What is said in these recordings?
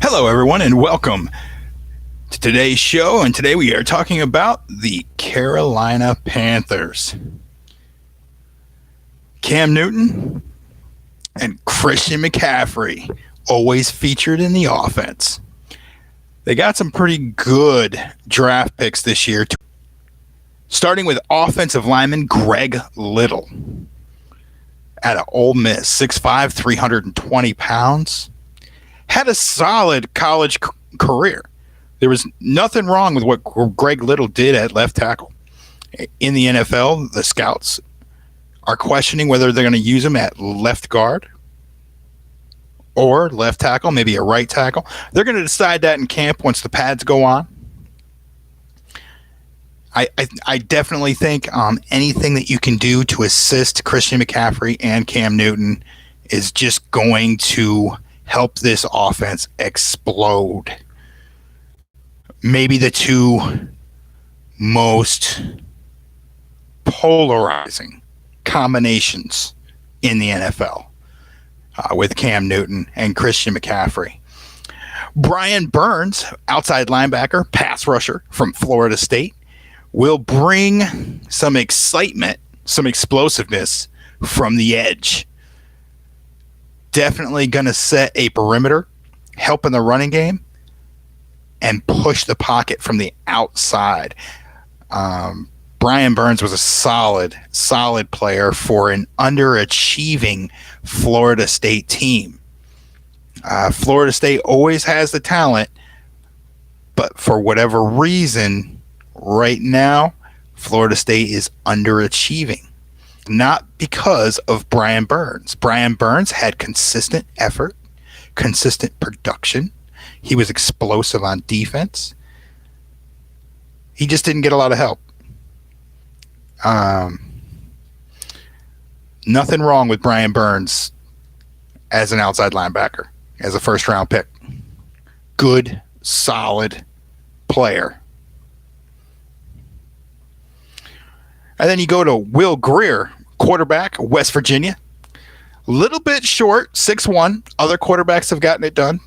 Hello, everyone, and welcome to today's show. And today we are talking about the Carolina Panthers. Cam Newton and Christian McCaffery always featured in the offense. They got some pretty good draft picks this year, starting with offensive lineman Greg Little out of Ole Miss, 6'5", 320 pounds. Had a solid college career. There was nothing wrong with what Greg Little did at left tackle. In the NFL, the scouts are questioning whether they're going to use him at left guard or left tackle, maybe a right tackle. They're going to decide that in camp once the pads go on. I definitely think anything that you can do to assist Christian McCaffrey and Cam Newton is just going to help this offense explode. Maybe the two most polarizing combinations in the NFL with Cam Newton and Christian McCaffrey. Brian Burns, outside linebacker, pass rusher from Florida State, will bring some excitement, some explosiveness from the edge. Definitely going to set a perimeter, help in the running game, and push the pocket from the outside. Brian Burns was a solid player for an underachieving Florida State team. Florida State always has the talent, but for whatever reason, right now, Florida State is underachieving. Not because of Brian Burns. Brian Burns had consistent effort, consistent production. He was explosive on defense. He just didn't get a lot of help. Nothing wrong with Brian Burns as an outside linebacker, as a first-round pick. Good, solid player. And then you go to Will Grier, quarterback, West Virginia. A little bit short, 6'1". Other quarterbacks have gotten it done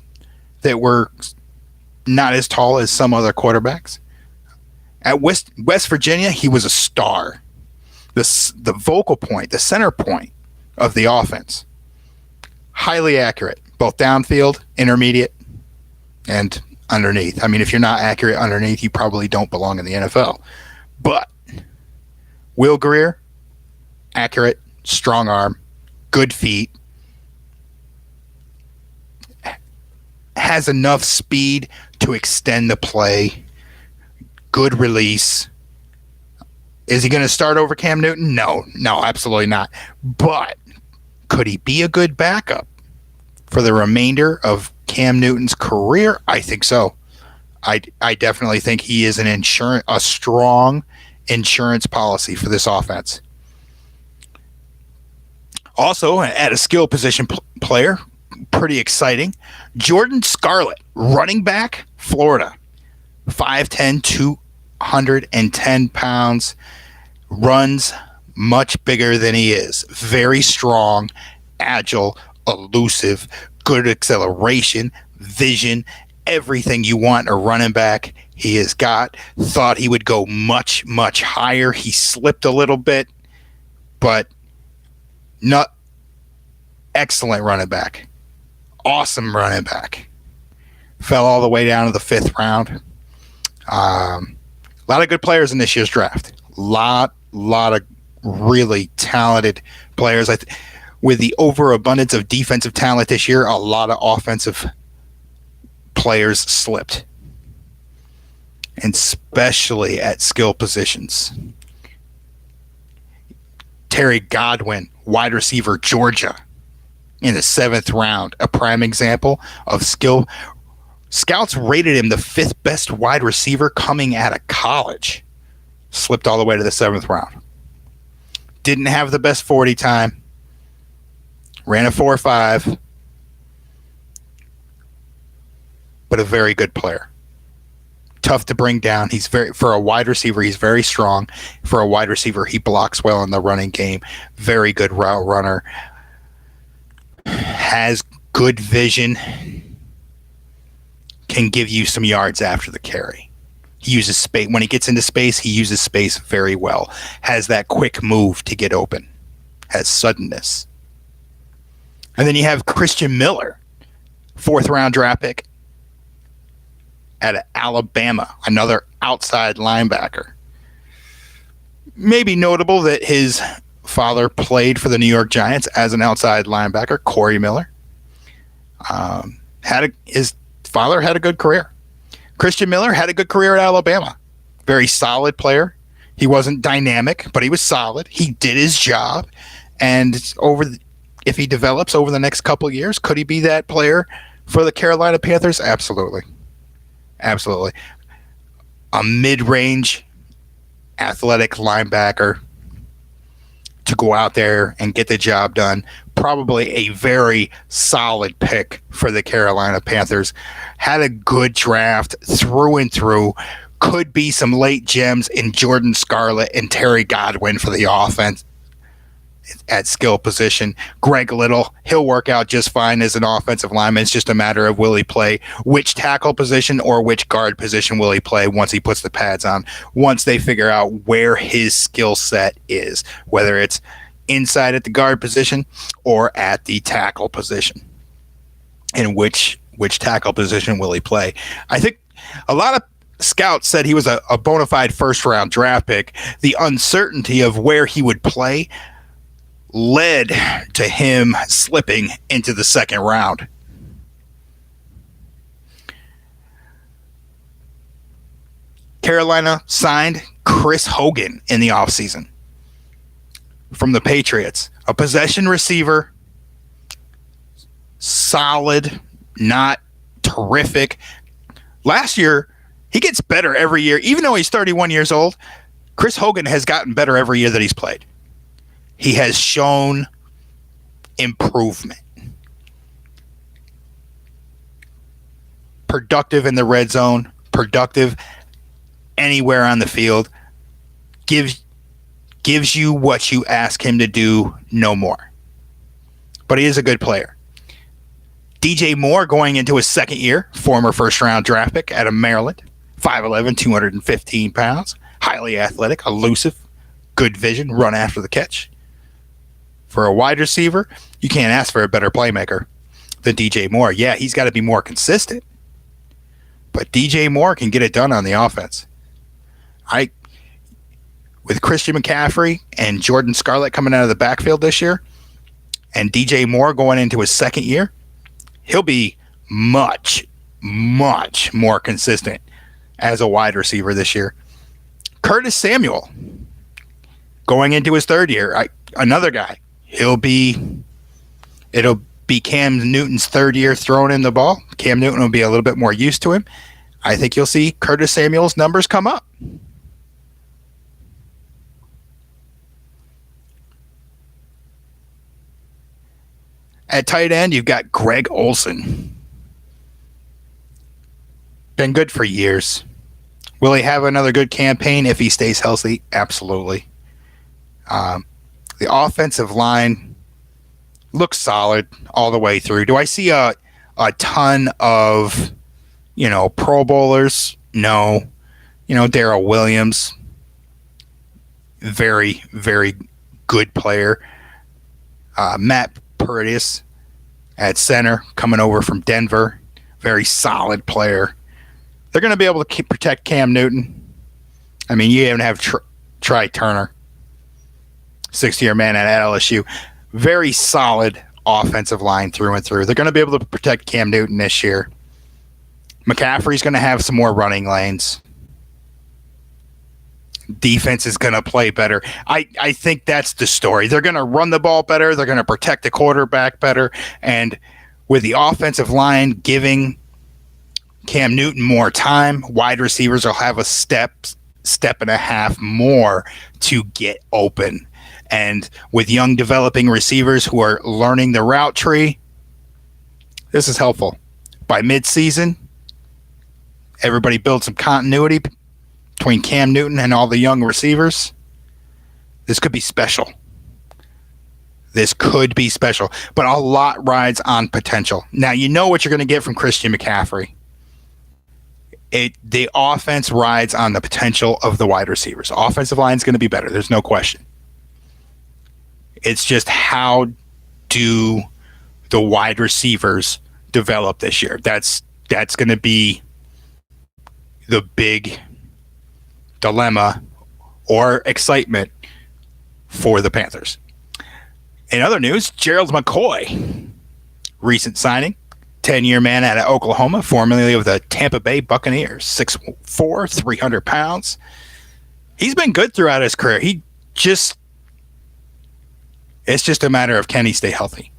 that were not as tall as some other quarterbacks. At West Virginia, he was a star. The vocal point, the center point of the offense. Highly accurate, both downfield, intermediate, and underneath. I mean, if you're not accurate underneath, you probably don't belong in the NFL. But Will Grier, accurate, strong arm, good feet, has enough speed to extend the play, good release. Is he going to start over Cam Newton? No, absolutely not. But could he be a good backup for the remainder of Cam Newton's career? I think so. I definitely think he is a strong insurance policy for this offense. Also, at a skill position player, pretty exciting, Jordan Scarlett, running back, Florida, 5'10", 210 pounds, runs much bigger than he is. Very strong, agile, elusive, good acceleration, vision, everything you want in a running back. He has got. Thought he would go much, much higher. He slipped a little bit, but not excellent running back. Awesome running back. Fell all the way down to the 5th round. A lot of good players in this year's draft. Lot of really talented players. With the overabundance of defensive talent this year, a lot of offensive players slipped, and especially at skill positions. Terry Godwin, wide receiver, Georgia, in the 7th round, a prime example of skill. Scouts rated him the 5th best wide receiver coming out of college. Slipped all the way to the 7th round. Didn't have the best 40 time. Ran a 4.5. But a very good player. Tough to bring down. For a wide receiver, he's very strong. For a wide receiver, he blocks well in the running game. Very good route runner. Has good vision. can give you some yards after the carry. He uses space. When he gets into space, he uses space very well. Has that quick move to get open. Has suddenness. And then you have Christian Miller, 4th-round draft pick out of Alabama, another outside linebacker. Maybe notable that his father played for the New York Giants as an outside linebacker, Corey Miller. His father had a good career. Christian Miller had a good career at Alabama. Very solid player. He wasn't dynamic, but he was solid. He did his job. And if he develops over the next couple of years, could he be that player for the Carolina Panthers? Absolutely. Absolutely. A mid-range athletic linebacker to go out there and get the job done. Probably a very solid pick for the Carolina Panthers. Had a good draft through and through. Could be some late gems in Jordan Scarlett and Terry Godwin for the offense at skill position. Greg Little, he'll work out just fine as an offensive lineman. It's just a matter of will he play which tackle position or which guard position will he play once he puts the pads on, once they figure out where his skill set is, whether it's inside at the guard position or at the tackle position, and which tackle position will he play. I think a lot of scouts said he was a bona fide 1st-round draft pick. The uncertainty of where he would play led to him slipping into the 2nd round. Carolina signed Chris Hogan in the offseason from the Patriots. A possession receiver, solid, not terrific. Last year, he gets better every year. Even though he's 31 years old, Chris Hogan has gotten better every year that he's played. He has shown improvement. Productive in the red zone, productive anywhere on the field. Gives you what you ask him to do, no more. But he is a good player. DJ Moore going into his 2nd year, former 1st-round draft pick out of Maryland. 5'11", 215 pounds. Highly athletic, elusive, good vision, run after the catch. For a wide receiver, you can't ask for a better playmaker than DJ Moore. Yeah, he's got to be more consistent. But DJ Moore can get it done on the offense. With Christian McCaffery and Jordan Scarlett coming out of the backfield this year, and DJ Moore going into his 2nd year, he'll be much, much more consistent as a wide receiver this year. Curtis Samuel going into his 3rd year, another guy. It'll be Cam Newton's 3rd year throwing in the ball. Cam Newton will be a little bit more used to him. I think you'll see Curtis Samuel's numbers come up. At tight end, you've got Greg Olsen. Been good for years. Will he have another good campaign if he stays healthy? Absolutely. The offensive line looks solid all the way through. Do I see a ton of, Pro Bowlers? No. Darrell Williams, very, very good player. Matt Paradis at center, coming over from Denver, very solid player. They're going to be able to protect Cam Newton. I mean, you even have Try Turner, 6th-year man at LSU. Very solid offensive line through and through. They're going to be able to protect Cam Newton this year. McCaffrey's going to have some more running lanes. Defense is going to play better. I think that's the story. They're going to run the ball better. They're going to protect the quarterback better. And with the offensive line giving Cam Newton more time, wide receivers will have a step and a half more to get open. And with young developing receivers who are learning the route tree, this is helpful. By midseason, everybody builds some continuity between Cam Newton and all the young receivers. This could be special. But a lot rides on potential. Now, you know what you're going to get from Christian McCaffrey. The offense rides on the potential of the wide receivers. Offensive line is going to be better. There's no question. It's just how do the wide receivers develop this year? That's going to be the big dilemma or excitement for the Panthers. In other news, Gerald McCoy, recent signing, 10-year man out of Oklahoma, formerly of the Tampa Bay Buccaneers, 6'4", 300 pounds. He's been good throughout his career. It's just a matter of can he stay healthy.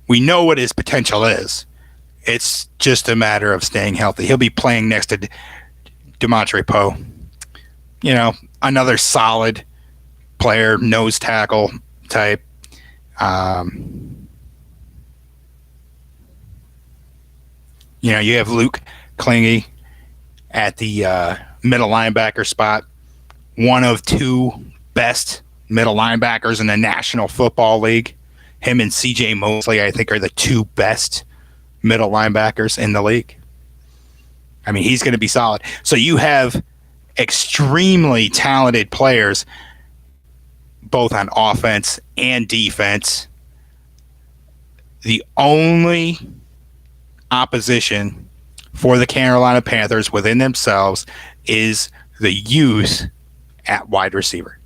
We know what his potential is. It's just a matter of staying healthy. He'll be playing next to Demontre Poe. Another solid player, nose tackle type. You have Luke Klinge at the middle linebacker spot. One of two best middle linebackers in the National Football League. Him and C.J. Mosley, I think, are the two best middle linebackers in the league. I mean, he's going to be solid. So you have extremely talented players, both on offense and defense. The only opposition for the Carolina Panthers within themselves is the youth at wide receiver.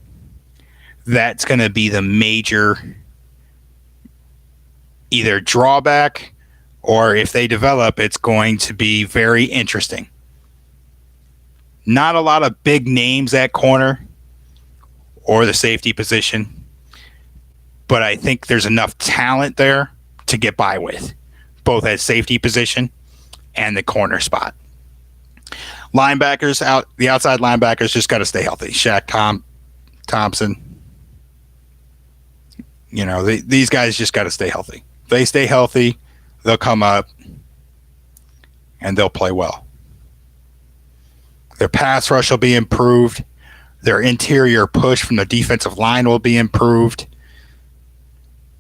That's going to be the major either drawback, or if they develop, it's going to be very interesting. Not a lot of big names at corner or the safety position, but I think there's enough talent there to get by with, both at safety position and the corner spot. Linebackers, the outside linebackers just got to stay healthy. Shaq Thompson, these guys just got to stay healthy. If they stay healthy, they'll come up and they'll play well. Their pass rush will be improved. Their interior push from the defensive line will be improved.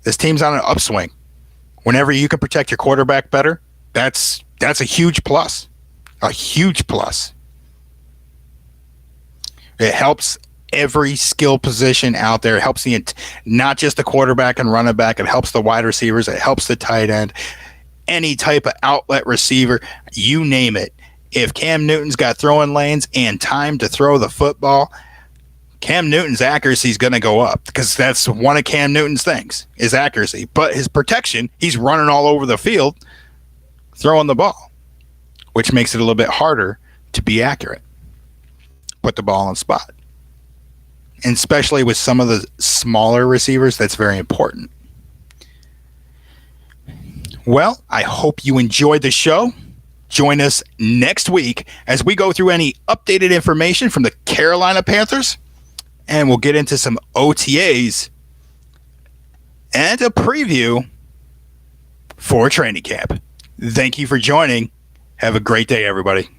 This team's on an upswing. Whenever you can protect your quarterback better, that's a huge plus. A huge plus. It helps every skill position out there. It helps not just the quarterback and running back. It helps the wide receivers. It helps the tight end. Any type of outlet receiver, you name it. If Cam Newton's got throwing lanes and time to throw the football, Cam Newton's accuracy is going to go up, because that's one of Cam Newton's things, is accuracy. But his protection, he's running all over the field throwing the ball, which makes it a little bit harder to be accurate. Put the ball on spot. And especially with some of the smaller receivers, that's very important. Well, I hope you enjoyed the show. Join us next week as we go through any updated information from the Carolina Panthers, and we'll get into some OTAs and a preview for training camp. Thank you for joining. Have a great day, everybody.